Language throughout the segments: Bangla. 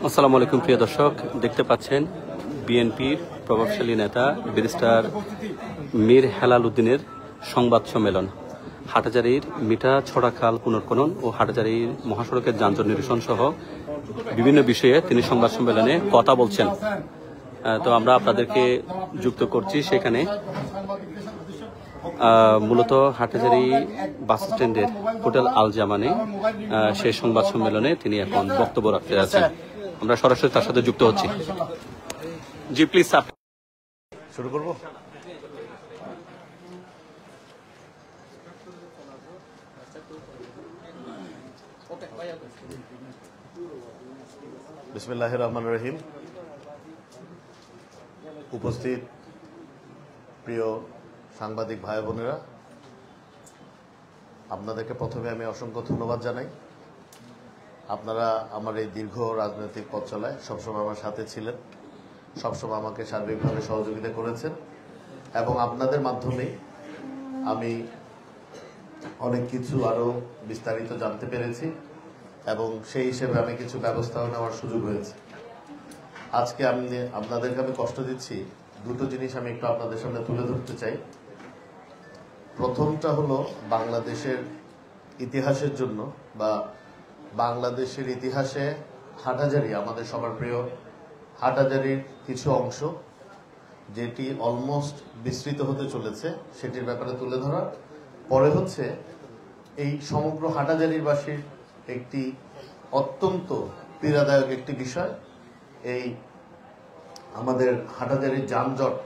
আসসালামু আলাইকুম প্রিয় দর্শক, দেখতে পাচ্ছেন বিএনপির প্রভাবশালী নেতা ব্যারিস্টার মীর হেলাল উদ্দিনের সংবাদ সম্মেলন। হাটহাজারীর মিঠা ছড়াখাল পুনর্খনন ও হাটহাজারীর মহাসড়কের যানজট নিরসন সহ বিভিন্ন বিষয়ে তিনি সংবাদ সম্মেলনে কথা বলছেন। তো আমরা আপনাদেরকে যুক্ত করছি সেখানে। মূলত হাটহাজারী বাস স্ট্যান্ডের হোটেল আল জামানে সেই সংবাদ সম্মেলনে তিনি এখন বক্তব্য রাখতে যাচ্ছেন। আমরা সরাসরি তার সাথে যুক্ত হচ্ছি। জি প্লিজ স্যার, শুরু করব। বিসমিল্লাহির রহমানির রহিম। উপস্থিত প্রিয় সাংবাদিক ভাই বোনেরা, আপনাদেরকে প্রথমে আমি অসংখ্য ধন্যবাদ জানাই। আপনারা আমার এই দীর্ঘ রাজনৈতিক পথ চলায় সবসময় আমার সাথে ছিলেন, সবসময় আমাকে সার্বিকভাবে সহযোগিতা করেছেন এবং আপনাদের মাধ্যমেই আমি অনেক কিছু আরও বিস্তারিত জানতে পেরেছি এবং সেই হিসেবে আমি কিছু ব্যবস্থাও নেওয়ার সুযোগ হয়েছে। আজকে আপনাদেরকে আমি কষ্ট দিচ্ছি, দুটো জিনিস আমি একটু আপনাদের সামনে তুলে ধরতে চাই। প্রথমটা হলো বাংলাদেশের ইতিহাসের জন্য বা বাংলাদেশের ইতিহাসে হাটহাজারী, আমাদের সবার প্রিয় হাটহাজারীর কিছু অংশ যেটি অলমোস্ট বিস্তৃত হতে চলেছে সেটির ব্যাপারে তুলে ধরা। পরে হচ্ছে এই সমগ্র হাটহাজারীবাসীর একটি অত্যন্ত পীড়াদায়ক একটি বিষয়, এই আমাদের হাটহাজারীর যানজট।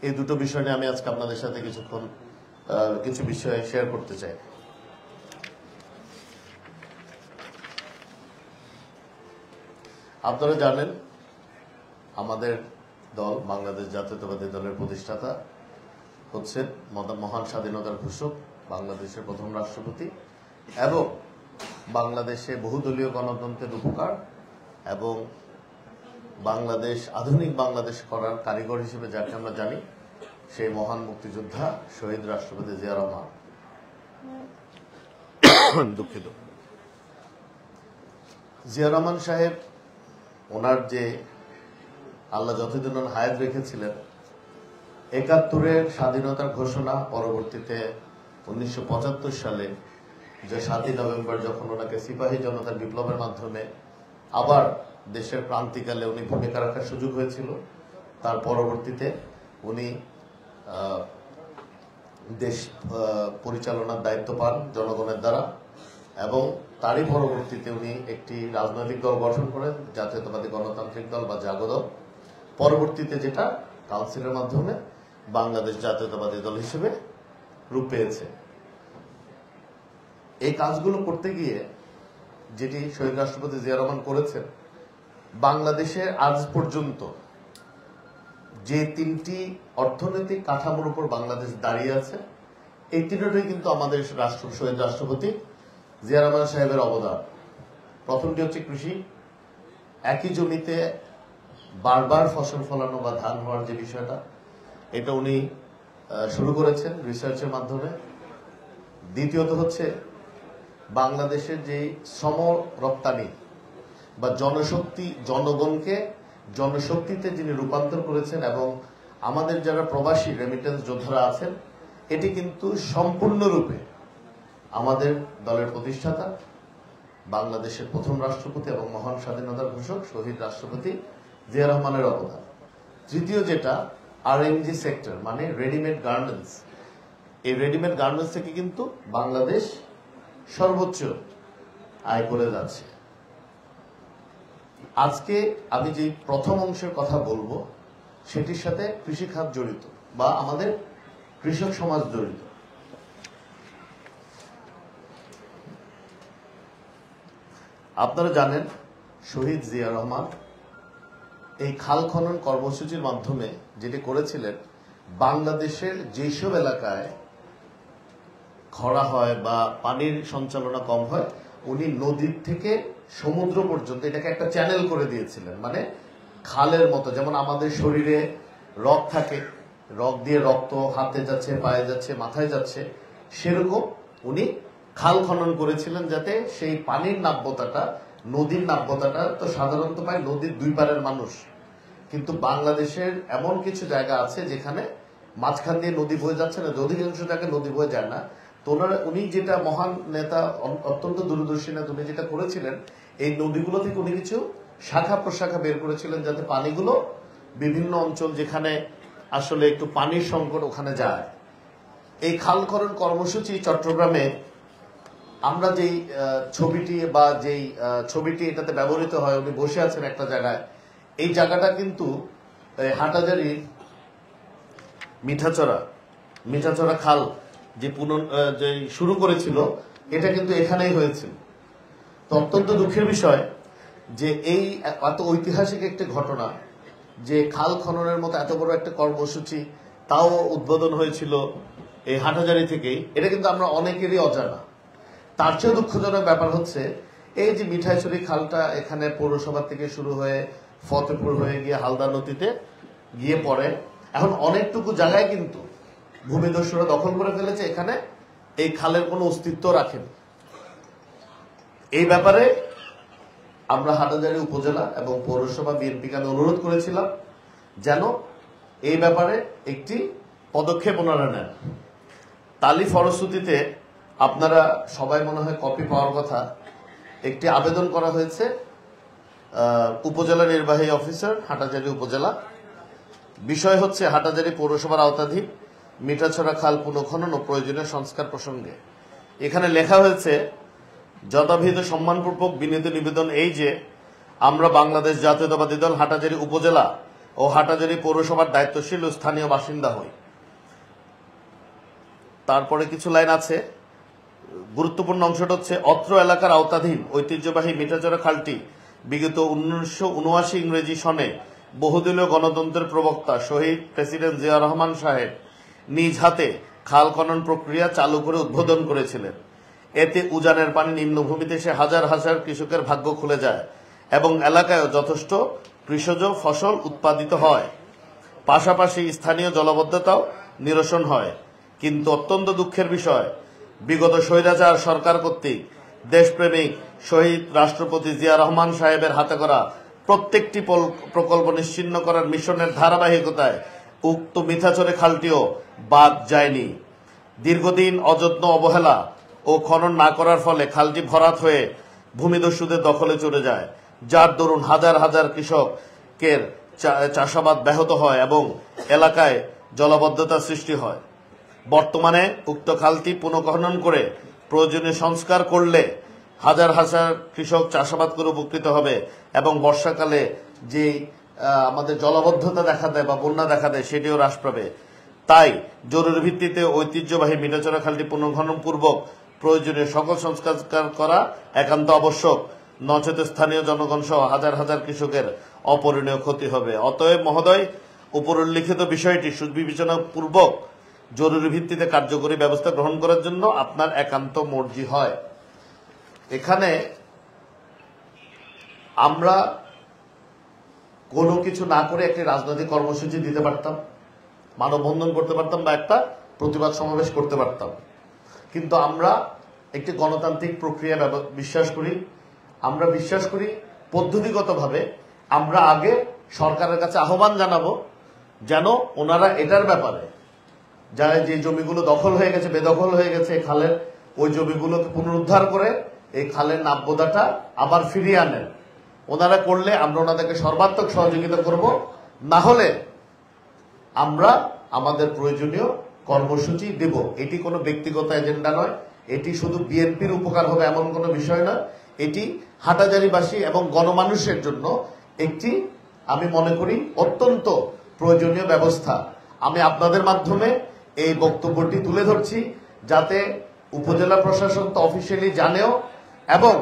এই দুটো বিষয় নিয়ে আমি আজকে আপনাদের সাথে কিছু বিষয় শেয়ার করতে চাই। আপনারা জানেন আমাদের দল বাংলাদেশ জাতীয়তাবাদী দলের প্রতিষ্ঠাতা হচ্ছেন মহান স্বাধীনতার ঘোষক, বাংলাদেশের প্রথম রাষ্ট্রপতি এবং বাংলাদেশে বহুদলীয় গণতন্ত্রের রূপকার এবং বাংলাদেশ আধুনিক বাংলাদেশ করার কারিগর হিসেবে যাকে আমরা জানি, সেই মহান মুক্তিযোদ্ধা শহীদ রাষ্ট্রপতি জিয়া রহমান। দুঃখিত। জিয়া রহমান সাহেব ওনার যে আল্লাহ যতদিন হায়াত রেখেছিলেন, ৭১-এর স্বাধীনতার ঘোষণা, পরবর্তীতে ১৯৭৫ সালে যে ৭ই নভেম্বর যখন ওনাকে সিপাহী জনতার বিপ্লবের মাধ্যমে আবার দেশের ক্রান্তিকালে উনি ভূমিকা রাখার সুযোগ হয়েছিল, তার পরবর্তীতে উনি দেশ পরিচালনার দায়িত্ব পান জনগণের দ্বারা এবং তারই পরবর্তীতে উনি একটি রাজনৈতিক দল গঠন করেন, জাতীয়তাবাদী গণতান্ত্রিক দল বা জাগদল। পরবর্তীতে যেটা কাউন্সিলের মাধ্যমে বাংলাদেশ জাতীয়তাবাদী দল হিসেবে রূপ পেয়েছে। এই কাজগুলো করতে গিয়ে যেটি শহীদ রাষ্ট্রপতি জিয়া রহমান করেছেন, বাংলাদেশে আজ পর্যন্ত যে তিনটি অর্থনৈতিক কাঠামোর উপর বাংলাদেশ দাঁড়িয়ে আছে, এই তিনটাই কিন্তু আমাদের শহীদ রাষ্ট্রপতি জিয়া রহমান সাহেবের অবদান। প্রথমটি হচ্ছে কৃষি। একই জমিতে বারবার ফসল ফলানো বা ধান হওয়ার যে বিষয়টা, এটা উনি শুরু করেছেন রিসার্চের মাধ্যমে। দ্বিতীয়ত হচ্ছে বাংলাদেশের যে শ্রম রপ্তানি বা জনশক্তি, জনগণকে জনশক্তিতে যিনি রূপান্তর করেছেন এবং আমাদের যারা প্রবাসী রেমিটেন্স যোদ্ধারা আছেন, এটি কিন্তু সম্পূর্ণরূপে আমাদের দলের প্রতিষ্ঠাতা বাংলাদেশের প্রথম রাষ্ট্রপতি এবং মহান স্বাধীনতার ঘোষক শহীদ রাষ্ট্রপতি জিয়া রহমানের অবদান। তৃতীয় যেটা আরএমজি সেক্টর, মানে রেডিমেড গার্মেন্টস। এই রেডিমেড গার্মেন্টস থেকে কিন্তু বাংলাদেশ সর্বোচ্চ আয় করে যাচ্ছে। আজকে আমি যে প্রথম অংশের কথা বলবো সেটির সাথে কৃষিখাত জড়িত বা আমাদের কৃষক সমাজ জড়িত। আপনারা জানেন শহীদ জিয়া রহমান এই খাল খনন কর্মসূচির মাধ্যমে যেটি করেছিলেন, বাংলাদেশের যেসব এলাকায় খরা হয় বা পানির সঞ্চালনা কম হয়, উনি নদীর থেকে সমুদ্র পর্যন্ত এটাকে একটা চ্যানেল করে দিয়েছিলেন। মানে খালের মতো, যেমন আমাদের শরীরে রগ থাকে, রগ দিয়ে রক্ত হাতে যাচ্ছে, পায়ে যাচ্ছে, মাথায় যাচ্ছে, সেরকম উনি খাল খনন করেছিলেন যাতে সেই পানির নাব্যতাটা নদীর নাব্যতাটা তো সাধারণত পায় নদীর দুই পারের মানুষ, কিন্তু বাংলাদেশের এমন কিছু জায়গা আছে যেখানে মাঝখান দিয়ে নদী বয়ে যাচ্ছে না, অধিকাংশ জায়গায় নদী বয়ে যায় না। তো উনি যেটা মহান নেতা, অত্যন্ত দূরদর্শী নেতা, উনি যেটা করেছিলেন এই নদীগুলো থেকে উনি কিছু শাখা প্রশাখা বের করেছিলেন যাতে পানিগুলো বিভিন্ন অঞ্চল যেখানে আসলে একটু পানির সংকট ওখানে যায়। এই খালকরণ কর্মসূচি চট্টগ্রামে আমরা যেই ছবিটি বা যেই ছবিটি এটাতে ব্যবহৃত হয়, উনি বসে আছেন একটা জায়গায়, এই জায়গাটা কিন্তু হাটাজারি মিঠাচড়া খাল যে শুরু করেছিল এটা কিন্তু এখানেই হয়েছিল। তো অত্যন্ত দুঃখের বিষয় যে এই এত ঐতিহাসিক একটি ঘটনা, যে খাল খননের মতো এত বড় একটা কর্মসূচি তাও উদ্বোধন হয়েছিল এই হাটাজারি থেকেই, এটা কিন্তু আমরা অনেকেরই অজানা। তার চেয়ে দুঃখজনক ব্যাপার হচ্ছে এই যে মিঠাইছড়ি খালটা এখানে পৌরসভা থেকে শুরু হয়ে ফতেপুর হয়ে গিয়ে হালদা নদীতে গিয়ে পড়ে, এখন অনেকটুকু জায়গায় কিন্তু ভূমিদস্যুরা দখল করে ফেলেছে, এখানে এই খালের কোনো অস্তিত্ব রাখেনি। এই ব্যাপারে আমরা হাটাজারি উপজেলা এবং পৌরসভা বিএনপিকে অনুরোধ করেছিলাম যেন এই ব্যাপারে একটি পদক্ষেপ ওনারা নেন। তারই ফলশ্রুতিতে আপনারা সবাই মনে হয় কপি পাওয়ার কথা, একটি আবেদন করা হয়েছে উপজেলা নির্বাহী অফিসার হাটাজারি উপজেলা। বিষয় হচ্ছে হাটাজারি পৌরসভার আওতাধীন মিঠাছড়া খাল পুনঃখনন ও প্রয়োজনীয় সংস্কার প্রসঙ্গে। এখানে লেখা হয়েছে, যথাবিহিত সম্মানপূর্বক বিনীত নিবেদন এই যে আমরা বাংলাদেশ জাতীয়তাবাদী দল হাটাজারি উপজেলা ও হাটাজারি পৌরসভার দায়িত্বশীল ও স্থানীয় বাসিন্দা হই। তারপরে কিছু লাইন আছে, গুরুত্বপূর্ণ অংশটা হচ্ছে, অত্র এলাকার আওতাধীন ঐতিহ্যবাহী মিঠাচড়া খালটি বিগত 1979 ইংরেজি সনে বহুদলীয় গণতন্ত্রের প্রবক্তা শহীদ প্রেসিডেন্ট জিয়া রহমান সাহেব নিজ হাতে খাল খনন প্রক্রিয়া চালু করে উদ্বোধন করেছিলেন। এতে উজানের পানি নিম্নভূমিতে এসে হাজার হাজার কৃষকের ভাগ্য খুলে যায় এবং এলাকায় যথেষ্ট কৃষজ ফসল উৎপাদিত হয়, পাশাপাশি স্থানীয় জলাবদ্ধতাও নিরসন হয়। কিন্তু অত্যন্ত দুঃখের বিষয়, বিগত স্বৈরাচার সরকার কর্তৃক দেশপ্রেমিক শহীদ রাষ্ট্রপতি জিয়া রহমান সাহেবের হাতে করা প্রত্যেকটি প্রকল্প নিশ্চিহ্ন করার মিশনের ধারাবাহিকতায় উক্ত মিঠাচড়ে খালটিও বাদ যায়নি। দীর্ঘদিন অযত্ন অবহেলা ও খনন না করার ফলে খালটি ভরাট হয়ে ভূমিদস্যুদের দখলে চলে যায়, যার দরুন হাজার হাজার কৃষকের চাষাবাদ ব্যাহত হয় এবং এলাকায় জলাবদ্ধতা সৃষ্টি হয়। বর্তমানে উক্ত খালটি পুনঃখনন করে প্রয়োজনীয় সংস্কার করলে হাজার হাজার কৃষক চাষাবাদ করে উপকৃত হবে এবং বর্ষাকালে যে আমাদের জলাবদ্ধতা দেখা দেয় বা বন্যা দেখা দেয় সেটিও হ্রাস পাবে। তাই জরুরি ভিত্তিতে ঐতিহ্যবাহী মিঠাচড়া খালটি পুনঃখনন পূর্বক প্রয়োজনীয় সকল সংস্কার করা একান্ত আবশ্যক, নচেত স্থানীয় জনগণ সহ হাজার হাজার কৃষকের অপরিণীয় ক্ষতি হবে। অতএব মহোদয়, উপরোল্লিখিত বিষয়টি সুবিবেচনা পূর্বক জরুরি ভিত্তিতে কার্যকরী ব্যবস্থা গ্রহণ করার জন্য আপনার একান্ত মর্জি হয়। এখানে আমরা কোনো কিছু না করে একটি রাজনৈতিক কর্মসূচি দিতে পারতাম, মানববন্ধন করতে পারতাম বা একটা প্রতিবাদ সমাবেশ করতে পারতাম, কিন্তু আমরা একটি গণতান্ত্রিক প্রক্রিয়া বিশ্বাস করি। আমরা বিশ্বাস করি পদ্ধতিগতভাবে আমরা আগে সরকারের কাছে আহ্বান জানাবো যেন ওনারা এটার ব্যাপারে যারা যে জমিগুলো দখল হয়ে গেছে, বেদখল হয়ে গেছে এই খালের, ওই জমিগুলোকে পুনরুদ্ধার করে এই খালের নাব্যতাটা আবার ফিরিয়ে আনেন। ওনারা করলে আমরা ওনাদেরকে সর্বাত্মক সহযোগিতা করব, না হলে আমরা আমাদের প্রয়োজনীয় কর্মসূচি দেব। এটি কোনো ব্যক্তিগত এজেন্ডা নয়, এটি শুধু বিএনপির উপকার হবে এমন কোনো বিষয় নয়, এটি হাটাজারিবাসী এবং গণমানুষের জন্য একটি, আমি মনে করি, অত্যন্ত প্রয়োজনীয় ব্যবস্থা। আমি আপনাদের মাধ্যমে এই বক্তব্যটি তুলে ধরছি যাতে উপজেলা প্রশাসন তো অফিসিয়ালি জানেও এবং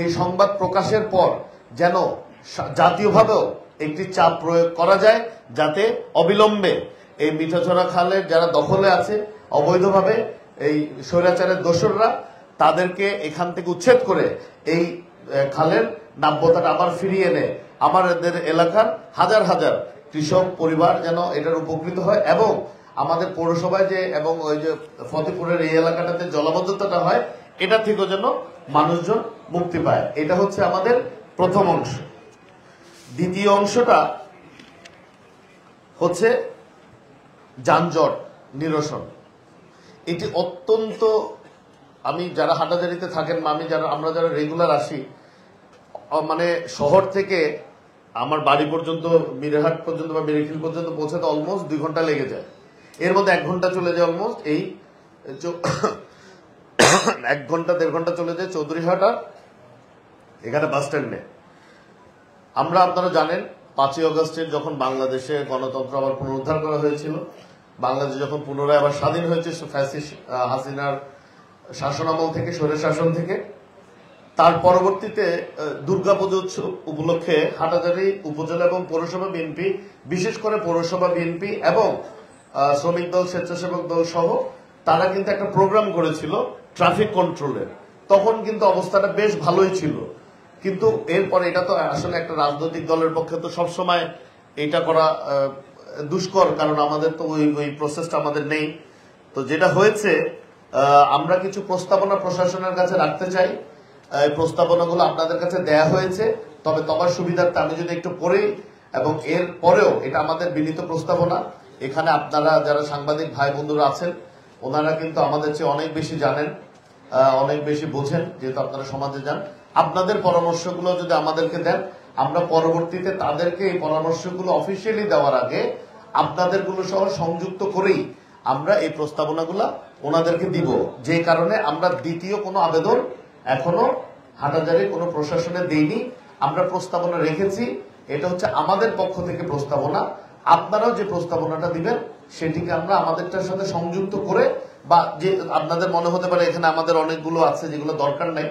এই সংবাদ প্রকাশের পর যেন জাতীয়ভাবেও একটি চাপ প্রয়োগ করা যায় যাতে অবিলম্বে এই মিঠাছড়া খালের যারা দখলে আছে অবৈধভাবে, এই স্বৈরাচারের দোসররা, তাদেরকে এখান থেকে উচ্ছেদ করে এই খালের নাব্যতাটা আবার ফিরিয়ে এনে আমাদের এলাকার হাজার হাজার কৃষক পরিবার যেন এটার উপকৃত হয় এবং আমাদের পৌরসভায় যে এবং ওই যে ফতেপুরের এই এলাকাটাতে জলাবদ্ধতাটা হয় এটা থেকেও যেন মানুষজন মুক্তি পায়। এটা হচ্ছে আমাদের প্রথম অংশ। দ্বিতীয় অংশটা হচ্ছে যানজট নিরসন। এটি অত্যন্ত, আমি যারা হাটাজারিতে থাকেন বা আমরা যারা রেগুলার আসি, মানে শহর থেকে আমার বাড়ি পর্যন্ত, মিরহাট পর্যন্ত বা মিরিখিল পর্যন্ত পৌঁছাতে অলমোস্ট 2 ঘন্টা লেগে যায়। এর মধ্যে 1 ঘন্টা চলে যায় অলমোস্ট এই 1 ঘন্টা 1.5 ঘন্টা চলে যায় চৌধুরীহাট আর এখানে বাস স্ট্যান্ডে। আপনারা জানেন 5ই অগস্টের যখন বাংলাদেশে গণতন্ত্র আবার পুনরুদ্ধার করা হয়েছিল, বাংলাদেশ যখন পুনরায় আবার স্বাধীন হয়েছে ফ্যাসিস্ট হাসিনার শাসনামল থেকে, স্বৈর শাসন থেকে, তার পরবর্তীতে দুর্গাপুজো উৎসব উপলক্ষে হাটাজারি উপজেলা এবং পৌরসভা বিএনপি, বিশেষ করে পৌরসভা বিএনপি এবং শ্রমিক দল, স্বেচ্ছাসেবক দল সহ তারা কিন্তু একটা প্রোগ্রাম করেছিল ট্রাফিক কন্ট্রোলের। তখন কিন্তু অবস্থাটা বেশ ভালোই ছিল, কিন্তু এরপরে এটা তো আসলে একটা রাজনৈতিক দলের পক্ষে তো সবসময় এটা করা দুষ্কর, কারণ আমাদের তো ওই প্রসেসটা আমাদের নেই। তো যেটা হয়েছে, আমরা কিছু প্রস্তাবনা প্রশাসনের কাছে রাখতে চাই। এই প্রস্তাবনাগুলো আপনাদের কাছে দেয়া হয়েছে, তবে তোমার সুবিধার্থে আমি যদি একটু পড়ি, এবং এর পরেও এটা আমাদের বিনীত প্রস্তাবনা। এখানে আপনারা যারা সাংবাদিক ভাই বন্ধুরা আছেন, ওনারা কিন্তু আমাদের চেয়ে অনেক বেশি জানেন, অনেক বেশি বোঝেন, যেহেতু আপনারা সমাজে যান। আপনাদের পরামর্শগুলো যদি আমাদেরকে দেন, আমরা পরবর্তীতে তাদেরকে এই পরামর্শগুলো অফিসিয়ালি দেওয়ার আগে আপনাদেরগুলো সহ সংযুক্ত করেই আমরা এই প্রস্তাবনাগুলো ওনাদেরকে দিব। যে কারণে আমরা দ্বিতীয় কোনো আবেদন এখনো হাটাজারির কোনো প্রশাসনে দেইনি, আমরা প্রস্তাবনা রেখেছি। এটা হচ্ছে আমাদের পক্ষ থেকে প্রস্তাবনা। আপনারাও যে প্রস্তাবনাটা দিবেন সেটিকে আমরা আমাদেরটার সাথে সংযুক্ত করে, বা যে আপনাদের মনে হতে পারে এখানে আমাদের অনেকগুলো আছে যেগুলো দরকার নেই,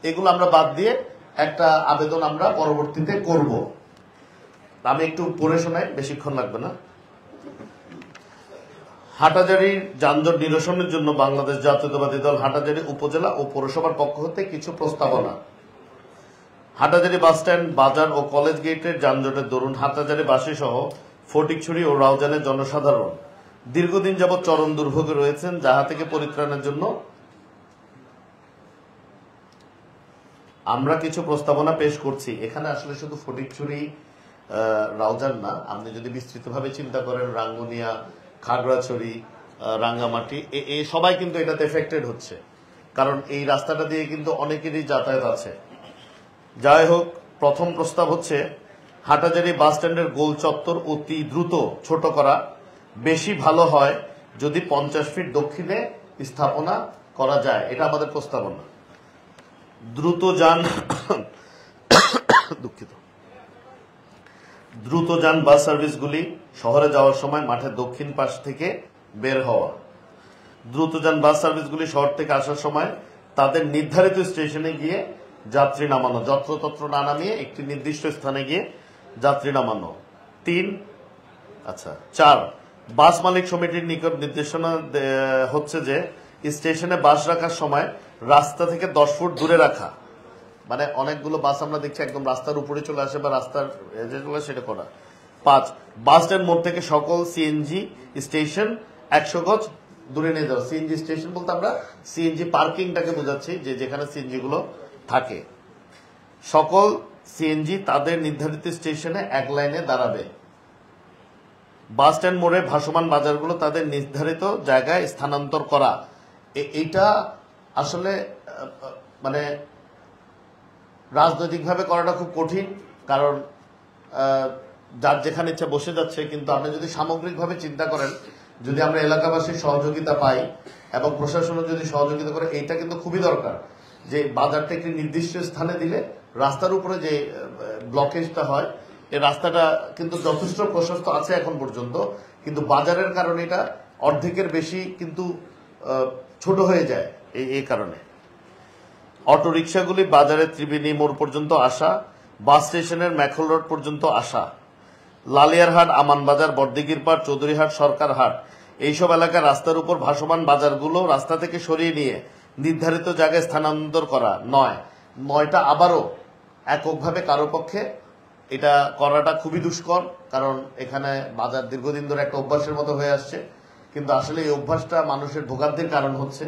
এগুলো আমরা বাদ দিয়ে একটা আবেদন আমরা পরবর্তীতে করব। আমি একটু পড়ে শোনাই, বেশিক্ষণ লাগবে না। হাটাজারির যানজট নিরসনের জন্য বাংলাদেশ জাতীয়তাবাদী দল হাটাজারি উপজেলা ও পৌরসভার পক্ষ হতে কিছু প্রস্তাবনা। হাটাজারি বাসস্ট্যান্ড, বাজার ও কলেজ গেটের যানজটের দরুন হাটাজারি বাসী সহ ফটিকছড়ি ও রাউজানের জনসাধারণ দীর্ঘদিন যাবৎ চরম দুর্ভোগে রয়েছেন, যাহা থেকে পরিত্রাণের জন্য আমরা কিছু প্রস্তাবনা পেশ করছি। এখানে আসলে শুধু ফটিকছড়ি রাউজান না, আপনি যদি বিস্তৃতভাবে চিন্তা করেন রাঙ্গুনিয়া, খাগড়াছড়ি, রাঙ্গামাটি, এই সবাই কিন্তু এটাতে এফেক্টেড হচ্ছে, কারণ এই রাস্তাটা দিয়ে কিন্তু অনেকেরই যাতায়াত আছে। যাই হোক, প্রথম প্রস্তাব হচ্ছে হাটাজারি বাস স্ট্যান্ডের গোল চত্বর অতি দ্রুত ছোট করা। বেশি ভালো হয় যদি 50 ফিট দক্ষিণে স্থাপনা করা যায়, এটা আমাদের প্রস্তাবনা। দ্রুতযান বাস সার্ভিসগুলি শহরে যাওয়ার সময় মাঠের দক্ষিণ পাশ থেকে বের হওয়া। দ্রুতযান বাস সার্ভিসগুলি শহর থেকে আসার সময় তাদের নির্ধারিত স্টেশনে গিয়ে যাত্রী নামানো, যত্রতত্র না নামিয়ে একটি নির্দিষ্ট স্থানে গিয়ে যাত্রী নামানো। 4 বাস মালিক সমিতির নিকট নির্দেশনা হচ্ছে যে স্টেশনে বাস রাখার সময় রাস্তা থেকে 10 ফুট দূরে রাখা। মানে অনেকগুলো বাস আমরা দেখছি একদম রাস্তার উপরে চলে আসে বা রাস্তার চলে, সেটা করা। 5 বাস স্ট্যান্ড মোড় থেকে সকল সিএনজি স্টেশন 100 গজ দূরে নিয়ে যাওয়া। সিএনজি স্টেশন বলতে আমরা সিএনজি পার্কিংটাকে বোঝাচ্ছি, যে যেখানে সিএনজি গুলো থাকে। সকল সিএনজি তাদের নির্ধারিত স্টেশনে এক লাইনে দাঁড়াবে। বাস স্ট্যান্ড মোড়ে ভাসমান বাজারগুলো তাদের নির্ধারিত জায়গায় স্থানান্তর করা। এইটা আসলে মানে রাজনৈতিকভাবে করাটা খুব কঠিন, কারণ যার যেখানে ইচ্ছা বসে যাচ্ছে। কিন্তু আপনি যদি সামগ্রিকভাবে চিন্তা করেন, যদি আমরা এলাকাবাসীর সহযোগিতা পাই এবং প্রশাসনও যদি সহযোগিতা করে, এইটা কিন্তু খুবই দরকার। যে বাজারটা একটি নির্দিষ্ট স্থানে দিলে রাস্তার উপরে যে ব্লকেজটা হয়, এই রাস্তাটা কিন্তু যথেষ্ট প্রশস্ত আছে এখন পর্যন্ত, কিন্তু বাজারের কারণে এটা অর্ধেকের বেশি কিন্তু ছোট হয়ে যায়। এই কারণে অটো রিক্সাগুলি বাজারের ত্রিবেণী মোড় পর্যন্ত আসা, বাস স্টেশনের ম্যাখল রোড পর্যন্ত আসা। লালিয়ারহাট, আমানবাজার, বড়দিঘির পাড়, চৌধুরীহাট, সরকারহাট এইসব এলাকার রাস্তার উপর ভাসমান বাজারগুলো রাস্তা থেকে সরিয়ে নিয়ে নির্ধারিত জায়গায় স্থানান্তর করা। 9টা আবারও এককভাবে কারো পক্ষে এটা করাটা খুবই দুষ্কর, কারণ এখানে বাজার দীর্ঘদিন ধরে একটা অভ্যাসের মতো হয়ে আসছে, কিন্তু আসলে এই অভ্যাসটা মানুষের ভোগান্তির কারণ হচ্ছে।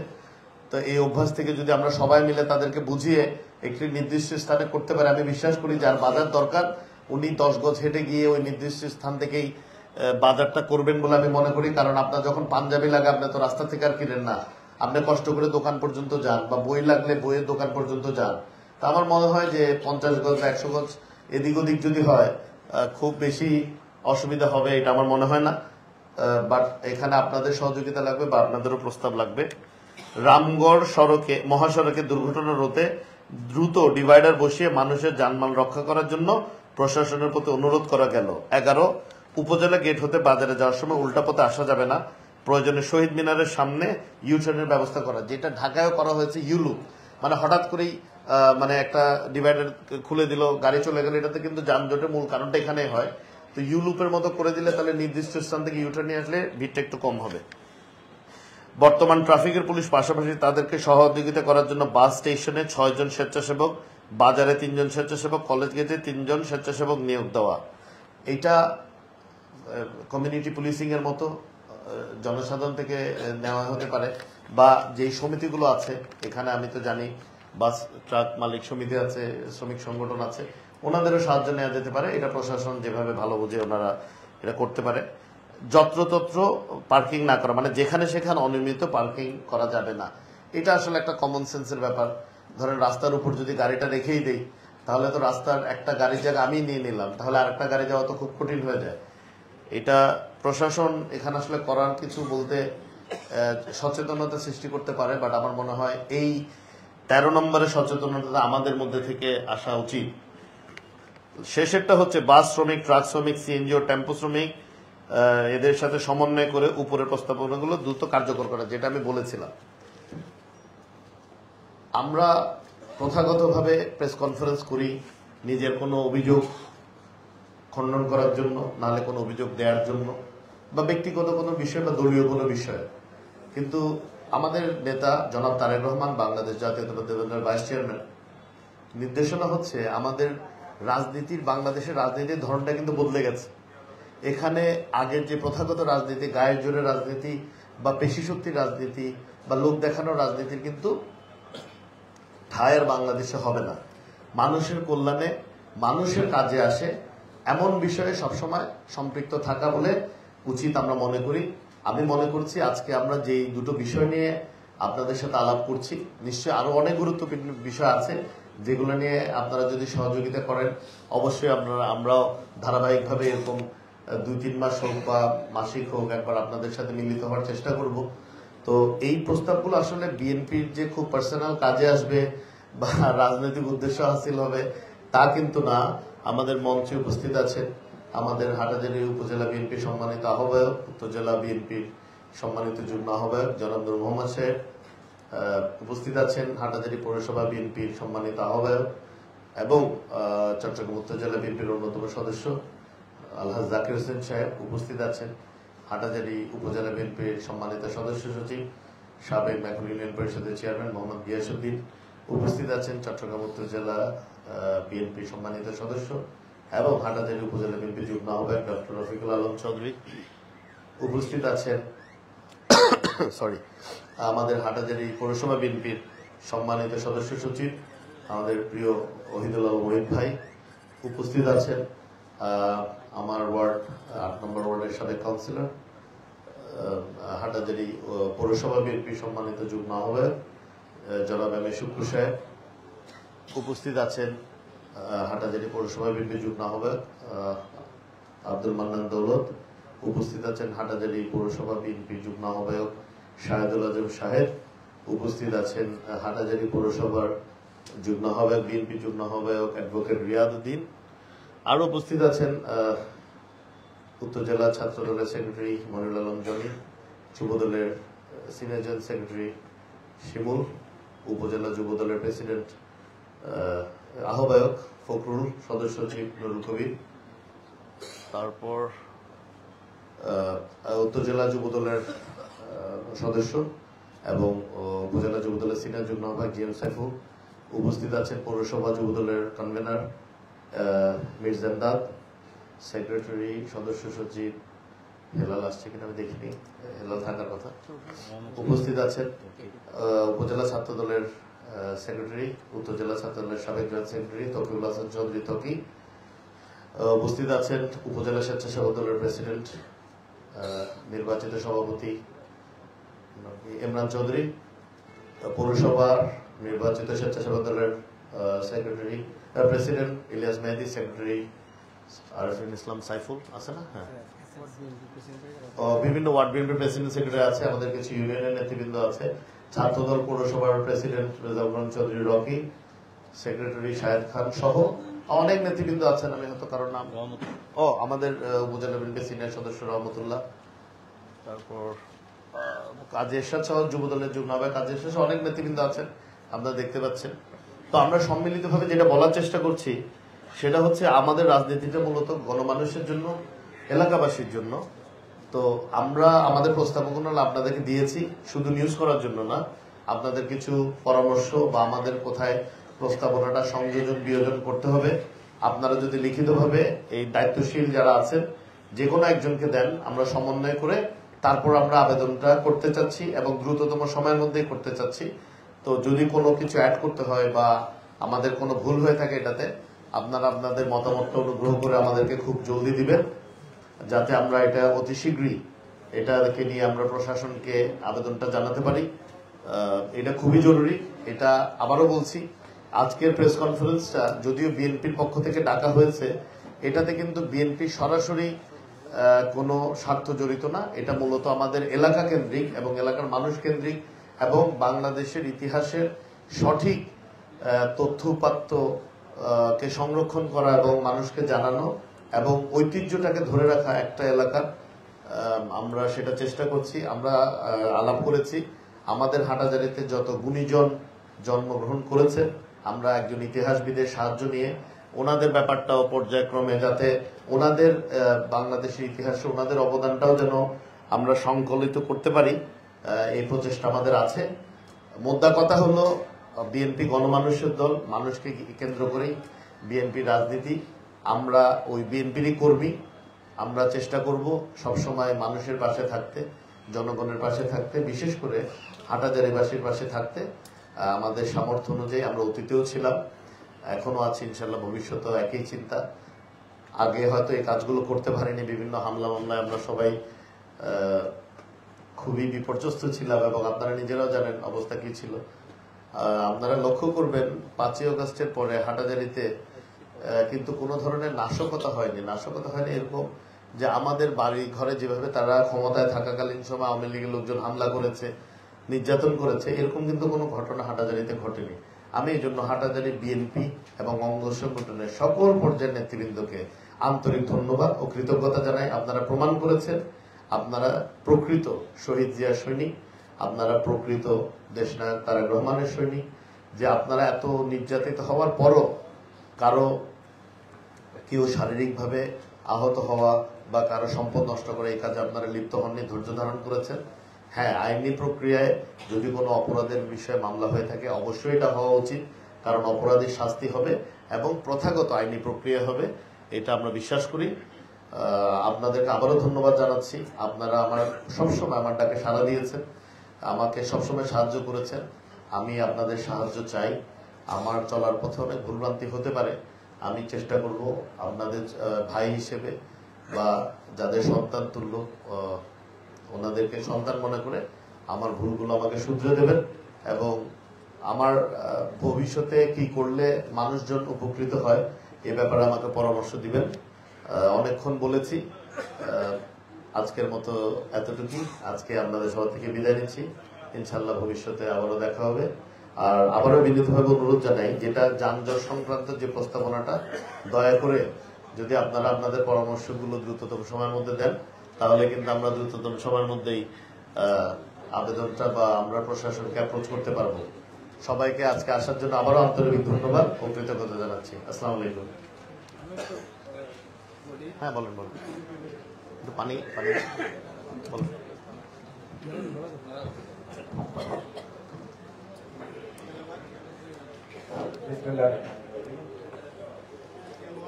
তো এই অভ্যাস থেকে যদি আমরা সবাই মিলে তাদেরকে বুঝিয়ে একটি নির্দিষ্ট স্থানে করতে পারি, আমি বিশ্বাস করি যার বাজার দরকার উনি 10 গজ হেঁটে গিয়ে ওই নির্দিষ্ট স্থান থেকেই বাজারটা করবেন বলে আমি মনে করি। কারণ আপনার যখন পাঞ্জাবি লাগে আপনি তো রাস্তা থেকে আর কিনেন না, আপনি কষ্ট করে দোকান পর্যন্ত যান, বা বই লাগলে বইয়ের দোকান পর্যন্ত যান। তা আমার মনে হয় যে 50 গজ বা 100 গজ এদিক ওদিক যদি হয় খুব বেশি অসুবিধা হবে এটা আমার মনে হয় না। বাট এখানে আপনাদের সহযোগিতা লাগবে বা আপনাদেরও প্রস্তাব লাগবে। রামগড় সড়কে মহাসড়কে দুর্ঘটনা রোধে দ্রুত ডিভাইডার বসিয়ে মানুষের জানমাল রক্ষা করার জন্য প্রশাসনের প্রতি অনুরোধ করা গেল। 11 উপজেলা গেট হতে বাজারে যাওয়ার সময় উল্টা পথে আসা যাবে না, প্রয়োজনে শহীদ মিনারের সামনে ইউটার্নের ব্যবস্থা করা, যেটা ঢাকায়ও করা হয়েছে ইউলুপ, মানে হঠাৎ করেই মানে একটা ডিভাইডার খুলে দিল, গাড়ি চলে গেল, এটাতে কিন্তু যানজটের মূল কারণটা এখানেই হয়। তো ইউলুপের মতো করে দিলে তাহলে নির্দিষ্ট স্থান থেকে ইউটার্ন নিয়ে আসলে ভিড়টা একটু কম হবে। বর্তমান ট্রাফিকের পুলিশ পাশাপাশি তাদেরকে সহযোগিতা করার জন্য বাস স্টেশনে 6 জন স্বেচ্ছাসেবক, বাজারে 3 জন স্বেচ্ছাসেবক, কলেজ গেটে 3 জন স্বেচ্ছাসেবক নিয়োগ দেওয়া। এটা কমিউনিটি পুলিশিং এর মতো জনসাধারণ থেকে নেওয়া হতে পারে, বা যেই সমিতিগুলো আছে এখানে আমি তো জানি বাস ট্রাক মালিক সমিতি আছে, শ্রমিক সংগঠন আছে, ওনাদেরও সাহায্য নেওয়া যেতে পারে। এটা প্রশাসন যেভাবে ভালো বোঝে ওনারা এটা করতে পারে। যত্রতত্র পার্কিং না করা, মানে যেখানে সেখানে অনিয়মিত পার্কিং করা যাবে না, এটা আসলে একটা কমন সেন্সের ব্যাপার। ধরেন রাস্তার উপর যদি গাড়িটা রেখেই দেই তাহলে তো রাস্তার একটা গাড়ির জায়গা আমি নিয়ে নিলাম, তাহলে আরেকটা গাড়ি যাওয়া তো খুব কঠিন হয়ে যায়। এটা প্রশাসন এখানে আসলে করার কিছু বলতে সচেতনতা সৃষ্টি করতে পারে, বাট আমার মনে হয় এই 13 নম্বরের সচেতনতা আমাদের মধ্যে থেকে আসা উচিত। শেষেরটা হচ্ছে বাস শ্রমিক, ট্রাক শ্রমিক, সিএনজি ও টেম্পো শ্রমিক এদের সাথে সমন্বয় করে উপরের প্রস্তাবনাগুলো দ্রুত কার্যকর করা, যেটা আমি বলেছিলাম। আমরা প্রথাগতভাবে প্রেস কনফারেন্স করি নিজের কোনো অভিযোগ খণ্ডন করার জন্য, নাহলে কোনো অভিযোগ দেওয়ার জন্য, বা ব্যক্তিগত কোনো বিষয় বা দলীয় কোনো বিষয়। কিন্তু আমাদের নেতা জনাব তারেক রহমান, বাংলাদেশ জাতীয়তাবাদী দলের ভাইস চেয়ারম্যান, নির্দেশনা হচ্ছে আমাদের রাজনীতির, বাংলাদেশের রাজনীতির ধরনটা কিন্তু বদলে গেছে। এখানে আগের যে প্রথাগত রাজনীতি, গায়ের জোরে রাজনীতি বা পেশি শক্তির রাজনীতি বা লোক দেখানোর রাজনীতির কিন্তু ঠাঁই আর বাংলাদেশে হবে না। মানুষের কল্যাণে, মানুষের কাজে আসে এমন বিষয়ে সবসময় সম্পৃক্ত থাকা বলে উচিত আমরা মনে করি। আমি মনে করছি আজকে আমরা যেই দুটো বিষয় নিয়ে আপনাদের সাথে আলাপ করছি, নিশ্চয়ই আরো অনেক গুরুত্বপূর্ণ বিষয় আছে যেগুলো নিয়ে আপনারা যদি সহযোগিতা করেন অবশ্যই আমরাও ধারাবাহিকভাবে এরকম 2-3 মাস হোক বা মাসিক হোক একবার আপনাদের সাথে মিলিত হওয়ার চেষ্টা করব। তো এই প্রস্তাবগুলো আসলে বিএনপির যে খুব পার্সোনাল কাজে আসবে বা রাজনৈতিক উদ্দেশ্য হাসিল হবে তা কিন্তু না। আমাদের মঞ্চে উপস্থিত আছেন আমাদের হাটাজারি উপজেলা বিএনপির সম্মানিত আহ্বায়ক, উপজেলা বিএনপির সম্মানিত যুগ্ম আহ্বায়ক জনাব নূর মোহাম্মদ সাহেব, উপস্থিত আছেন হাটাজারি পৌরসভা বিএনপির সম্মানিত আহ্বায়ক এবং চট্টগ্রাম উত্তর জেলা বিএনপির অন্যতম সদস্য আলহাজ জাকির হোসেন সাহেব, উপস্থিত আছেন হাটাজারি উপজেলা বিএনপির সম্মানিত সদস্য সচিব সাবেক মেঘল ইউনিয়ন পরিষদের চেয়ারম্যান মোহাম্মদ গিয়াসউদ্দিন, উপস্থিত আছেন চট্টগ্রাম উত্তর জেলা বিএনপির সম্মানিত সদস্য এবং হাটাজারি উপজেলা বিএনপির যুগ্ম আহ্বায়ক ডক্টর রফিকুল আলম চৌধুরী, উপস্থিত আছেন আমাদের হাটাজারি পৌরসভা বিএনপির সম্মানিত সদস্য সচিব আমাদের প্রিয় ওহিদুল আলম ওহিদ ভাই, উপস্থিত আছেন আমার ওয়ার্ড 8 নম্বর ওয়ার্ডের সাবেক কাউন্সিলর হাটাজারি পৌরসভা বিএনপির সম্মানিত যুগ্ম আহ্বায়ক জনাব এম এ শুক্র সাহেব, উপস্থিত আছেন হাটাজারি পৌরসভা বিএনপির যুগ্ম আহ্বায়ক আব্দুল মান্নান দৌলত, উপস্থিত আছেন হাটাজারি পৌরসভা বিএনপির যুগ্ম আহ্বায়ক শাহেদুল আজম শাহেদ, উপস্থিত আছেন হাটাজারি পৌরসভার যুগ্ম আহ্বায়ক বিএনপির যুগ্ম আহ্বায়ক অ্যাডভোকেট রিয়াদ উদ্দিন, আরো উপস্থিত আছেন উত্তর জেলা ছাত্র দলের সেক্রেটারি মনিরুল আলম জনি, যুবদলের সিনিয়র জেনারেল সেক্রেটারি শিমুল, উপজেলা যুব দলের প্রেসিডেন্ট আহ্বায়ক ফখরুল, সদস্য সচিব নুরুল কবির, তারপর উত্তর জেলা যুব দলের সদস্য এবং উপজেলা যুব দলের সিনিয়র যুগ্ম আহ্বায়ক জি এম সাইফুল, উপস্থিত আছেন পৌরসভা যুব দলের কনভেনার মির্জা এমদাদ, সেক্রেটারি সদস্য সচিব হেলাল আসছে কিনা আমি দেখিনি, হেলাল থাকার কথা। উপস্থিত আছেন উপজেলা ছাত্র দলের সেক্রেটারি, উত্তর জেলা ছাত্র দলের সাবেক জয়েন্ট সেক্রেটারি তকিউল হাসান চৌধুরী তকি। উপস্থিত আছেন উপজেলা স্বেচ্ছাসেবক দলের প্রেসিডেন্ট নির্বাচিত সভাপতি ইমরান চৌধুরী, পৌরসভার নির্বাচিত স্বেচ্ছাসেবক দলের সেক্রেটারি প্রেসিডেন্ট ইলিয়াস মেহেদী, সেক্রেটারি আরফিন ইসলাম সাইফুল আছে না, হ্যাঁ, বিভিন্ন ওয়ার্ড বিএনপি প্রেসিডেন্ট সেক্রেটারি আছে, আমাদের কিছু ইউনিয়নের নেতৃবৃন্দ আছে, ছাত্রদল পৌরসভার president Rezaul Chowdhury Rocky, secretary Shahed খান সহ অনেক নেতৃবৃন্দ আছেন। আমি হয়তো কারোর নাম, আমাদের উপজেলা বিএনপি সিনিয়র সদস্য রহমতুল্লাহ, তারপর কাজী এরশাদ সহ যুবদলের যুগ্ম আহ্বায়ক কাজী এরশাদ সহ অনেক নেতৃবৃন্দ আছেন, আপনারা দেখতে পাচ্ছেন। তো আমরা সম্মিলিতভাবে যেটা বলার চেষ্টা করছি সেটা হচ্ছে আমাদের রাজনীতিটা মূলত গণমানুষের জন্য, এলাকাবাসীর জন্য। তো আমরা আমাদের প্রস্তাবনা আপনাদেরকে দিয়েছি শুধু নিউজ করার জন্য না, আপনাদের কিছু পরামর্শ বা আমাদের কোথায় প্রস্তাবনাটা সংযোজন বিয়োজন করতে হবে আপনারা যদি লিখিতভাবে এই দায়িত্বশীল যারা আছেন যে কোনো একজনকে দেন, আমরা সমন্বয় করে তারপর আমরা আবেদনটা করতে চাচ্ছি এবং দ্রুততম সময়ের মধ্যেই করতে চাচ্ছি। তো যদি কোনো কিছু অ্যাড করতে হয় বা আমাদের কোনো ভুল হয়ে থাকে এটাতে, আপনারা আপনাদের মতামতটা অনুগ্রহ করে আমাদেরকে খুব জলদি দিবেন, যাতে আমরা এটা অতি শীঘ্রই এটাকে নিয়ে আমরা প্রশাসনকে আবেদনটা জানাতে পারি। এটা খুবই জরুরি। এটা আবারও বলছি, আজকের প্রেস কনফারেন্সটা যদিও বিএনপির পক্ষ থেকে ডাকা হয়েছে, এটাতে কিন্তু বিএনপি সরাসরি কোনো স্বার্থ জড়িত না। এটা মূলত আমাদের এলাকা কেন্দ্রিক এবং এলাকার মানুষ কেন্দ্রিক এবং বাংলাদেশের ইতিহাসের সঠিক তথ্য উপাত্ত কে সংরক্ষণ করা এবং মানুষকে জানানো এবং ঐতিহ্যটাকে ধরে রাখা একটা এলাকার, আমরা সেটা চেষ্টা করছি। আমরা আলাপ করেছি আমাদের হাটাজারিতে যত গুণীজন জন্মগ্রহণ করেছে, আমরা একজন ইতিহাসবিদের সাহায্য নিয়ে ওনাদের ব্যাপারটাও পর্যায়ক্রমে যাতে ওনাদের বাংলাদেশের ইতিহাসে ওনাদের অবদানটাও যেন আমরা সংকলিত করতে পারি, এই প্রচেষ্টা আমাদের আছে। মোদ্দা কথা হলো বিএনপি গণমানুষের দল, মানুষকে কেন্দ্র করেই বিএনপি রাজনীতি। আমরা ওই বিএনপিরই কর্মী। আমরা চেষ্টা করব সবসময় মানুষের পাশে থাকতে, জনগণের পাশে থাকতে, বিশেষ করে হাটাজারিবাসীর পাশে থাকতে। আমাদের সামর্থ্য অনুযায়ী আমরা অতীতেও ছিলাম, এখনো আছি, ইনশাল্লাহ ভবিষ্যতেও একই চিন্তা। আগে হয়তো এই কাজগুলো করতে পারিনি, বিভিন্ন হামলা মামলায় আমরা সবাই খুবই বিপর্যস্ত ছিলাম এবং আপনারা নিজেরাও জানেন অবস্থা কি ছিল। আপনারা লক্ষ্য করবেন 5ই আগস্টের পরে হাটাজারিতে কিন্তু কোনো ধরনের নাশকতা হয়নি। নাশকতা হয়নি এরকম যে আমাদের বাড়ি ঘরে যেভাবে তারা ক্ষমতায় থাকাকালীন সময় আওয়ামী লীগের লোকজন হামলা করেছে, নির্যাতন করেছে, এরকম কিন্তু কোনো ঘটনা হাটাজারিতে ঘটেনি। আমি এই জন্য হাটাজারি বিএনপি এবং অঙ্গ সংগঠনের সকল পর্যায়ের নেতৃবৃন্দকে আন্তরিক ধন্যবাদ ও কৃতজ্ঞতা জানাই। আপনারা প্রমাণ করেছেন আপনারা প্রকৃত শহীদ জিয়া সৈনিক, আপনারা প্রকৃত দেশনায়ক তারেক রহমানের সৈনিক, যে আপনারা এত নির্যাতিত হওয়ার পরও কারো কেউ শারীরিকভাবে আহত হওয়া বা কারো সম্পদ নষ্ট করে এই কাজে আপনারা লিপ্ত হননি, ধৈর্য ধারণ করেছেন। হ্যাঁ, আইনি প্রক্রিয়ায় যদি কোনো অপরাধের বিষয়ে মামলা হয়ে থাকে অবশ্যই এটা হওয়া উচিত, কারণ অপরাধীর শাস্তি হবে এবং প্রথাগত আইনি প্রক্রিয়া হবে, এটা আমরা বিশ্বাস করি। আপনাদেরকে আবারও ধন্যবাদ জানাচ্ছি। আপনারা আমার সবসময় আমার ডাকে সাড়া দিয়েছেন, আমাকে সবসময় সাহায্য করেছেন। আমি আপনাদের সাহায্য চাই। আমার চলার পথে অনেক ভুলভ্রান্তি হতে পারে, আমি চেষ্টা করব আপনাদের ভাই হিসেবে বা যাদের সন্তান তুল্য ওনাদেরকে সন্তান মনে করে আমার ভুলগুলো আমাকে শুধরে দেবেন এবং আমার ভবিষ্যতে কি করলে মানুষজন উপকৃত হয় এ ব্যাপারে আমাকে পরামর্শ দিবেন। অনেকক্ষণ বলেছি, আজকের মতো এতটুকুই। আজকে আপনাদের সবার থেকে বিদায় নিচ্ছি, ইনশাল্লাহ ভবিষ্যতে আবারও দেখা হবে। আর আবারও বিনীতভাবে অনুরোধ জানাই, যেটা যানজট সংক্রান্ত যে প্রস্তাবনাটা, দয়া করে যদি আপনারা আপনাদের পরামর্শগুলো দ্রুততম সময়ের মধ্যে দেন, তাহলে কিন্তু আমরা দ্রুততম সময়ের মধ্যেই আবেদনটা বা আমরা প্রশাসনকে অ্যাপ্রোচ করতে পারবো। সবাইকে আজকে আসার জন্য আবারও আন্তরিক ধন্যবাদ ও কৃতজ্ঞতা জানাচ্ছি। আসসালামু আলাইকুম। হ্যাঁ বলেন বলেন, একটু পানি পানি বলেন।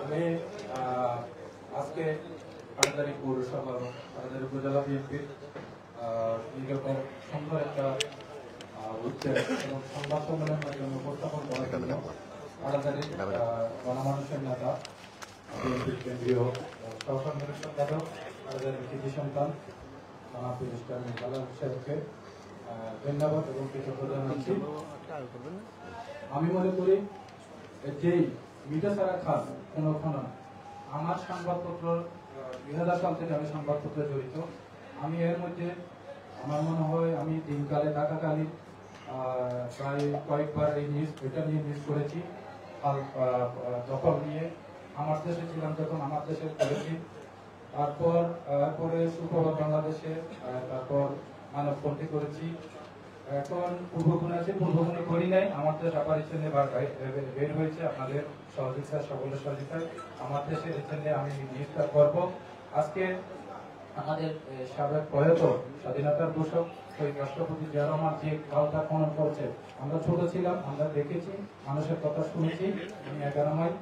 আমি আজকে হাটাজারি পৌরসভা এবং হাটাজারি উপজেলা বিএনপির এরকম সুন্দর একটা উদ্যোগ এবং সংবাদ সম্মেলনের মাধ্যমে উপস্থাপন করার জন্য হাটাজারির গণমানুষের নেতা বিএনপির কেন্দ্রীয় সহসংগঠন সম্পাদক হাটাজারির কৃতি সন্তান জনাব মিস্টার মির্জালাল সাহেবকে ধন্যবাদ এবং কৃতজ্ঞতা জানাচ্ছি। আমি মনে করি যেই মিডিয়া ছাড়া খাত কোন আমার সংবাদপত্র 2000 সাল থেকে আমি সংবাদপত্রে জড়িত। আমি এর মধ্যে আমার মনে হয় আমি দিনকালে থাকাকালীন প্রায় কয়েকবার এই এটা নিয়ে নিউজ করেছি। দখল নিয়ে আমার দেশে ছিলাম যখন আমার দেশে করেছি, তারপরে সুপ্রভাত বাংলাদেশে, তারপর মানবপন্থী করেছি। এখন পূর্বগুণ আছে, পূর্বগুণে করি নাই। আমার দেশ অপারেশনে বের হয়েছে আপনাদের সহযোগিতা, সকলের সহযোগিতায় আমার দেশে রিসেন্টলি আমি নিউজটা করব। আজকে আমাদের সাবেক প্রয়াত স্বাধীনতার ঘোষক শহীদ রাষ্ট্রপতি জিয়া রহমান যে খালটা খনন করছে, আমরা ছোট ছিলাম, আমরা দেখেছি, মানুষের কথা শুনেছি। উনি 11 মাইল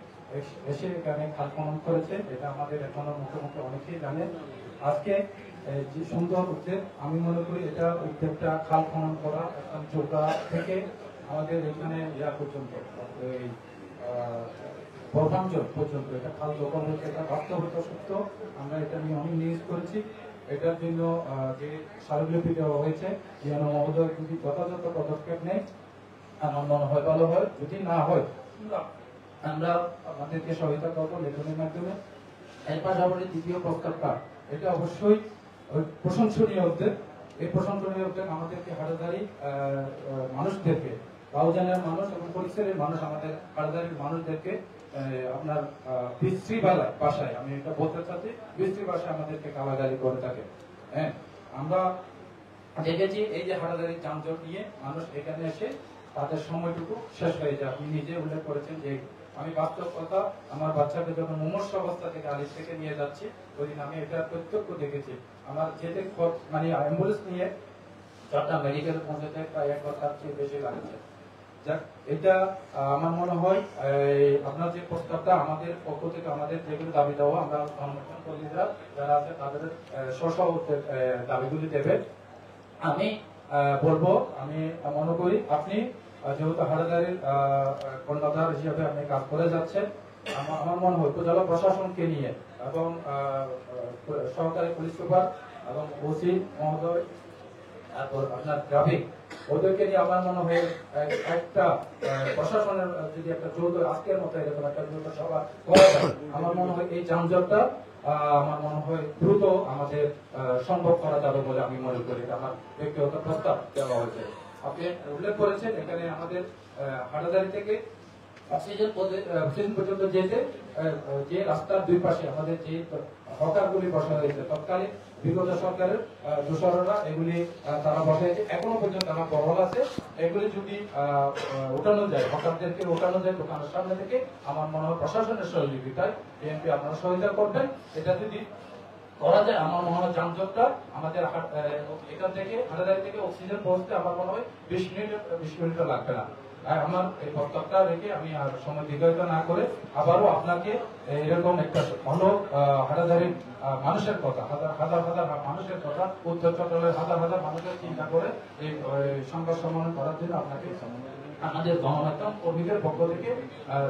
এসে এখানে খাল খনন করেছে, এটা আমাদের এখনো মুখে মুখে অনেকেই জানে। আজকে যে সুন্দর উদ্যোগ, আমি মনে করি এটা উদ্যোগটা খাল খনন করা একদম চৌকা থেকে আমাদের এখানে পর্যন্ত এই পূর্বাঞ্চল পর্যন্ত এটা খাল দখল হচ্ছে, এটা বাস্তবতা সত্য। আমরা এটা নিয়ে অনেক নিউজ করেছি। এটার জন্য যে স্মারকলিপি দেওয়া হয়েছে, যেন মহোদয় যদি যথাযথ পদক্ষেপ নেয় আমার মনে হয় ভালো হয়। যদি না হয় আমরা আমাদেরকে সহায়তা করবো লেখনের মাধ্যমে। এর পাশাপাশি দ্বিতীয় প্রস্তাবটা এটা অবশ্যই প্রশংসনীয় উদ্যোগ। এই প্রশংসনীয় উদ্যোগ আমাদেরকে হাটাজারি মানুষদেরকে, বাউজানের মানুষ এবং পরিসরের মানুষ, আমাদের হাটাজারির মানুষদেরকে আপনার বিশ্রী ভাষায়, আমি এটা বলতে চাচ্ছি, বিশ্রী ভাষায় আমাদেরকে গালাগালি করে থাকে। হ্যাঁ, আমরা দেখেছি এই যে হাটাজারির যানজট নিয়ে মানুষ এখানে এসে তাদের সময়টুকু শেষ হয়ে যায়। আপনি নিজে উল্লেখ করেছেন যে আমি বাস্তব কথা, আমার বাচ্চাকে যখন মুমূর্ষু অবস্থা থেকে আলিশ থেকে নিয়ে যাচ্ছি, ওই দিন আমি এটা প্রত্যক্ষ দেখেছি। আমার যেতে মানে অ্যাম্বুলেন্স নিয়ে 4টা মেডিকেলে পৌঁছাতে প্রায় 1 ঘন্টার চেয়ে বেশি লাগছে। যাক, এটা আমার মনে হয় আপনার যে প্রস্তাবটা আমাদের পক্ষ থেকে আমাদের যেগুলো দাবি দেওয়া, আমরা সংগঠন কর্মীরা যারা আছে তাদের স্ব দাবিগুলি দেবে। আমি বলবো, আমি মনে করি আপনি যেহেতু হাটাজারির কর্ণধার হিসেবে আপনি কাজ করে যাচ্ছেন, আমার মনে হয় উপজেলা প্রশাসনকে নিয়ে এবং সহকারী পুলিশ সুপার এবং ওসি মহোদয়, তারপর আপনার ট্রাফিক, ওদেরকে নিয়ে আমার মনে হয় একটা প্রশাসনের যদি একটা যৌথ আজকের মতো এরকম একটা যৌথ সভা করা যায়, আমার মনে হয় এই যানজটটা আমার মনে হয় দ্রুত আমাদের সম্ভব করা যাবে বলে আমি মনে করি। আমার ব্যক্তিগত প্রস্তাব দেওয়া হয়েছে। আপনি উল্লেখ করেছেন এখানে আমাদের হাটাজারি থেকে অক্সিজেন পর্যন্ত যেতে যে রাস্তার দুই পাশে আমাদের যে হকারগুলি বসা হয়েছে, তৎকালীন বিগত সরকারের দোসররা এগুলি তারা বসাইছে, এখনো পর্যন্ত আমার বহল আছে। এগুলি যদি উঠানো যায়, হকারদেরকে উঠানো যায় দোকানের সামনে থেকে, আমার মনে হয় প্রশাসনের সহযোগিতায় বিএনপি আপনারা সহযোগিতা করবেন। এটা যদি করা যায়, আমার মনে হয় যানজটটা আমাদের এখান থেকে হাটাজারি থেকে অক্সিজেন পৌঁছতে আমার মনে হয় 20 মিনিট লাগবে না। আমার এই প্রস্তাবটা রেখে আমি আর সময় দীর্ঘায়িত না করে আবারও আপনাকে এরকম একটা ভালো হাটাজারির মানুষের কথা, হাজার মানুষের কথা, উত্তর চট্টগ্রামের হাজার মানুষের চিন্তা করে এই সংবাদ সম্মেলন করার জন্য আপনাকে আমাদের গণমাধ্যম কর্মীদের পক্ষ থেকে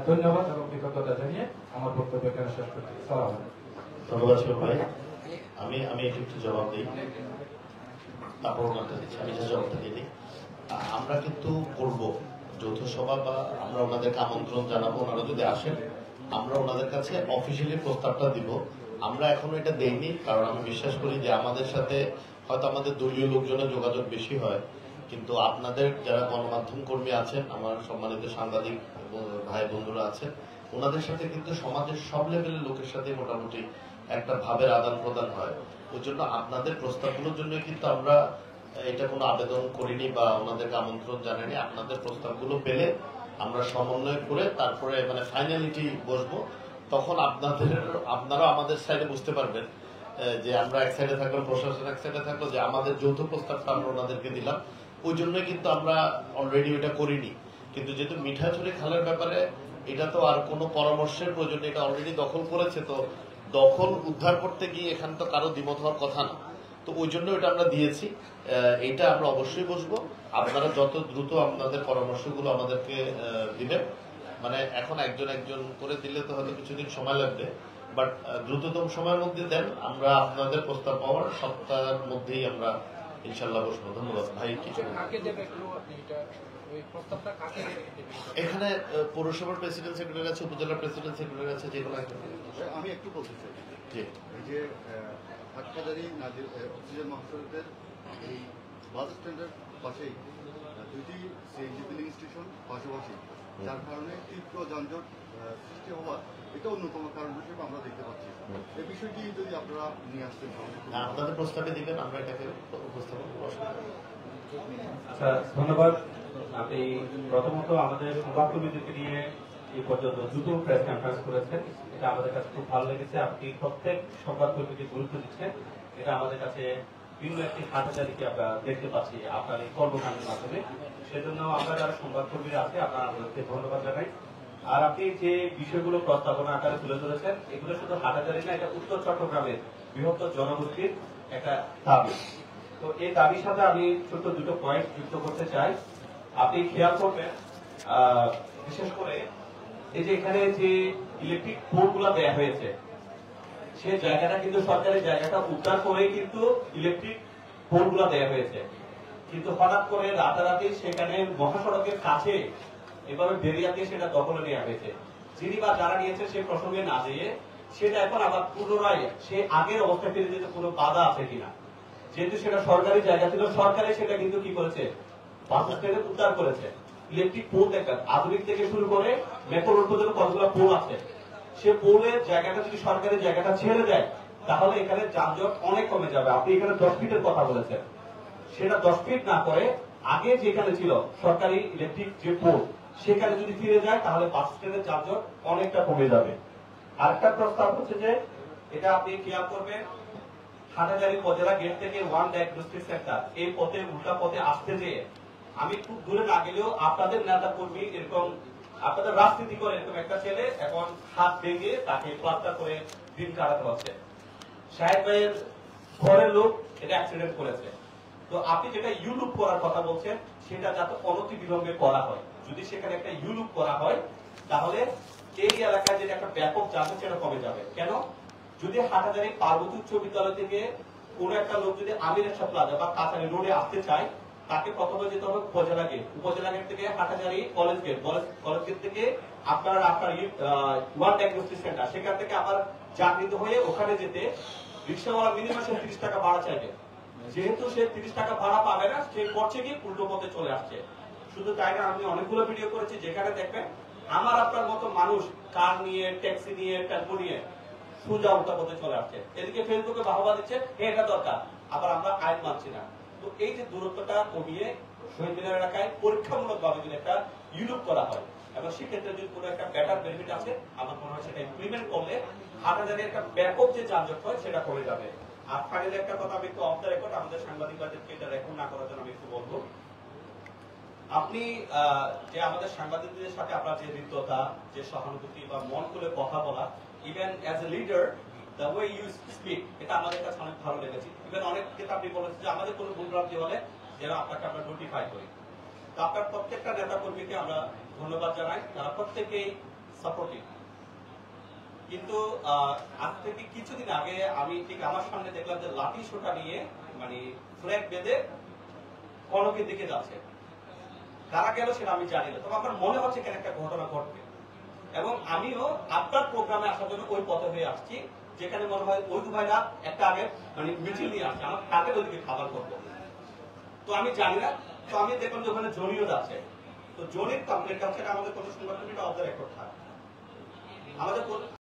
ধন্যবাদ এবং কৃতজ্ঞতা জানিয়ে আমার বক্তব্য এখানে শেষ করছি। ধন্যবাদ ভাই। আমি একটু জবাব দিই, তারপর ওনারটা দিচ্ছি, আমি যে জবাবটা দিই। আমরা কিন্তু করবো যৌথ সভা, বা আমরা ওনাদেরকে আমন্ত্রণ জানাবো, ওনারা যদি আসেন আমরা ওনাদের কাছে অফিসিয়ালি প্রস্তাবটা দিব। আমরা এখনো এটা দেইনি, কারণ আমি বিশ্বাস করি যে আমাদের সাথে হয়তো আমাদের দলীয় লোকজনের যোগাযোগ বেশি হয়, কিন্তু আপনাদের যারা গণমাধ্যম কর্মী আছেন, আমার সম্মানিত সাংবাদিক ভাই বন্ধুরা আছেন, ওনাদের সাথে কিন্তু সমাজের সব লেভেলের লোকের সাথে মোটামুটি একটা ভাবের আদান প্রদান হয়। ওই জন্য আপনাদের প্রস্তাবগুলোর জন্য কিন্তু আমরা এটা কোনো আবেদন করিনি বা ওনাদেরকে আমন্ত্রণ জানাইনি। আপনাদের প্রস্তাবগুলো পেলে আমরা সমন্বয় করে তারপরে মানে ফাইনালিটি বসবো, তখন আপনারা আমাদের সাইডে বুঝতে পারবেন যে আমরা এক সাইডে থাকলাম, প্রশাসন এক সাইডে থাকলো, যে আমাদের যৌথ প্রস্তাবটা আমরা ওনাদেরকে দিলাম। ওই জন্যই কিন্তু আমরা অলরেডি ওইটা করিনি। কিন্তু যেহেতু মিঠাছড়ি খালের ব্যাপারে এটা তো আর কোনো পরামর্শের প্রয়োজন, এটা অলরেডি দখল করেছে, তো দখল উদ্ধার করতে গিয়ে এখানে তো কারো দ্বিমত হওয়ার কথা না, তো ওই জন্য এটা আমরা দিয়েছি। এটা আমরা অবশ্যই বসবো, আপনারা যত দ্রুত আপনাদের পরামর্শগুলো আমাদেরকে দিবেন। মানে এখন একজন করে দিলে তো হয়তো কিছুদিন সময় লাগবে, বাট দ্রুততম সময়ের মধ্যে দেন, আমরা আপনাদের প্রস্তাব পাওয়ার সপ্তাহের মধ্যেই আমরা ইনশাল্লাহ বসবো। ধন্যবাদ ভাই। কিছু এখানে পৌরসভার প্রেসিডেন্ট সেক্রেটারি আছে, উপজেলার প্রেসিডেন্ট সেক্রেটারি আছে, যেগুলো আমি একটু বলতে চাই জি এই যে হাটহাজারী অক্সিজেন মহাসড়কের এই বাস স্ট্যান্ডের পাশেই দুইটি সিএনজি ফিলিং স্টেশন পাশাপাশি, যার কারণে তীব্র যানজট সৃষ্টি হওয়ার এটা অন্যতম কারণ হিসেবে আমরা দেখতে পাচ্ছি। এই বিষয়টি যদি আপনারা নিয়ে আসতেন আপনাদের প্রস্তাবে দিবেন, আমরা এটাকে উপস্থাপন করবো। আচ্ছা, ধন্যবাদ। আপনি প্রথমত আমাদের সংবাদকর্মীদেরকে নিয়ে এই পর্যন্ত দুটো প্রেস কনফারেন্স করেছেন, এটা আমাদের কাছে খুব ভালো লেগেছে। আপনি প্রত্যেক সংবাদকর্মীকে গুরুত্ব দিচ্ছেন, এটা আমাদের কাছে ভিন্ন একটি হাটহাজারীকে আমরা দেখতে পাচ্ছি আপনার এই কর্মকাণ্ডের মাধ্যমে। সেজন্য আমরা যারা সংবাদকর্মীরা আছে আপনারা আমাদেরকে ধন্যবাদ জানাই। আর আপনি যে বিষয়গুলো প্রস্তাবনা আকারে তুলে ধরেছেন, এগুলো শুধু হাটহাজারী না, এটা উত্তর চট্টগ্রামের বৃহত্তর জনগোষ্ঠীর একটা দাবি। তো এই দাবির সাথে আমি ছোট্ট দুটো পয়েন্ট যুক্ত করতে চাই। আপনি খেয়াল করবেন, বিশেষ করে এই যে এখানে যে ইলেকট্রিক পোল গুলা দেয়া হয়েছে, সে জায়গাটা কিন্তু সরকারি জায়গাটা উদ্ধার করে কিন্তু ইলেকট্রিক পোল গুলা দেয়া হয়েছে, কিন্তু হঠাৎ করে রাতারাতি সেখানে মহাসড়কের কাছে এভাবে বেরিয়ে দিয়ে সেটা দখলে নেওয়া হয়েছে। যিনি বা যারা নিয়েছে সে প্রসঙ্গে না দিয়ে সেটা এখন আবার পুনরায় সে আগের অবস্থা ফিরে যেতে কোনো বাধা আছে কিনা, যেহেতু সেটা সরকারি জায়গা ছিল, সরকারে সেটা কিন্তু কি করেছে, বাস স্ট্যান্ডে উদ্ধার করেছে। ইলেকট্রিক পোল দেখেন, আধুনিক থেকে শুরু করে মেট্রো রোড পর্যন্ত কতগুলো পোল আছে, সে পোলের জায়গাটা যদি সরকারি জায়গাটা ছেড়ে দেয় তাহলে এখানে যানজট অনেক কমে যাবে। আপনি এখানে 10 ফিটের কথা বলেছেন, সেটা 10 ফিট না করে আগে যেখানে ছিল সরকারি ইলেকট্রিক যে পোল সেখানে যদি ফিরে যায় তাহলে বাস স্ট্যান্ডের যানজট অনেকটা কমে যাবে। আরেকটা প্রস্তাব হচ্ছে যে এটা আপনি খেয়াল করবেন, হাটহাজারী উপজেলা গেট থেকে ওয়ান ডায়াগনস্টিক সেন্টার এই পথে উল্টা পথে আসতে যেয়ে আমি খুব দূরে না গেলেও আপনাদের নেতা কর্মী এরকম আপনাদের রাজনীতি করে এরকম একটা ছেলে এখন হাত ভেঙে তাকে প্লাস্টার করে দিন কাটাতে হচ্ছে। সাহেব ভাইয়ের ঘরের লোক এটা অ্যাক্সিডেন্ট করেছে। তো আপনি যেটা ইউলুপ করার কথা বলছেন সেটা যাতে অনতি বিলম্বে করা হয়। যদি সেখানে একটা ইউলুপ করা হয় তাহলে এই এলাকায় যেটা একটা ব্যাপক যানজট সেটা কমে যাবে। কেন, যদি হাটহাজারী পার্বতী উচ্চ বিদ্যালয় থেকে কোন একটা লোক যদি আমিরের সাথে প্লাজা বা কাছারি রোডে আসতে চায়, তাকে প্রথমে যেতে হবে উপজেলা গেট, উপজেলা গেট থেকে Hathazari college gate, college gate থেকে আপনার ওয়ান ডায়াগনস্টিক সেন্টার, সেখান থেকে আবার জাগৃত হয়ে ওখানে যেতে রিক্সাওয়ালা মিনিমাম 30 টাকা ভাড়া চাইবে। যেহেতু সে 30 টাকা ভাড়া পাবে না, সে করছে কি উল্টো পথে চলে আসছে। শুধু তাই না, আমি অনেকগুলো ভিডিও করেছি যেখানে দেখবেন আমার আপনার মতো মানুষ কার নিয়ে, ট্যাক্সি নিয়ে, টেম্পো নিয়ে সোজা উল্টা পথে চলে আসছে। এদিকে ফেসবুকে বাহবা দিচ্ছে এটা দরকার, আবার আমরা আইন মানছি না। তো এই যে দূরত্বটা কমিয়ে শহীদ মিনার এলাকায় পরীক্ষামূলক ভাবে যদি একটা ইউলুপ করা হয় এবং সেক্ষেত্রে যদি কোনো একটা বেটার বেনিফিট আছে, আমার মনে হয় সেটা ইমপ্লিমেন্ট করলে হাটহাজারী একটা ব্যাপক যে যানজট হয় সেটা কমে যাবে। আর ফাইনালি একটা কথা আমি একটু অফ দ্য রেকর্ড আমাদের সাংবাদিক ভাইদেরকে এটা রেকর্ড না করার জন্য আমি একটু বলবো, আপনি যে আমাদের সাংবাদিকদের সাথে আপনার যে হৃদ্যতা, যে সহানুভূতি বা মন খুলে কথা বলা, even as a leader the way you speak, এটা আমাদের কাছে অনেক ভালো লেগেছে। ইভেন অনেক ক্ষেত্রে আপনি বলেছেন যে আমাদের কোনো ভুলভ্রান্তি হলে যেন আপনাকে আমরা নোটিফাই করি। তো আপনার প্রত্যেকটা নেতা কর্মীকে আমরা ধন্যবাদ জানাই, তারা প্রত্যেকেই সাপোর্টিভ। কিন্তু আজ থেকে কিছুদিন আগে আমি ঠিক আমার সামনে দেখলাম যে লাঠি সোটা নিয়ে মানে ফ্ল্যাগ বেঁধে কনকের দিকে যাচ্ছে। কারা গেল সেটা আমি জানি না, তবে আমার মনে হচ্ছে কেন একটা ঘটনা ঘটবে। এবং আমিও আপনার প্রোগ্রামে আসার জন্য ওই পথে হয়ে আসছি, যেখানে মনে হয় ওই দু ভাইরা একটা আগে মানে মিছিল নিয়ে আসছে, আমার কাকে ওদিকে খাবার করবো। তো আমি জানি না, তো আমি দেখলাম যে ওখানে জনিও যাচ্ছে। তো জনির কমপ্লেন কাছে আমাদের কোনো সংগঠন অফ দ্য রেকর্ড থাকে আমাদের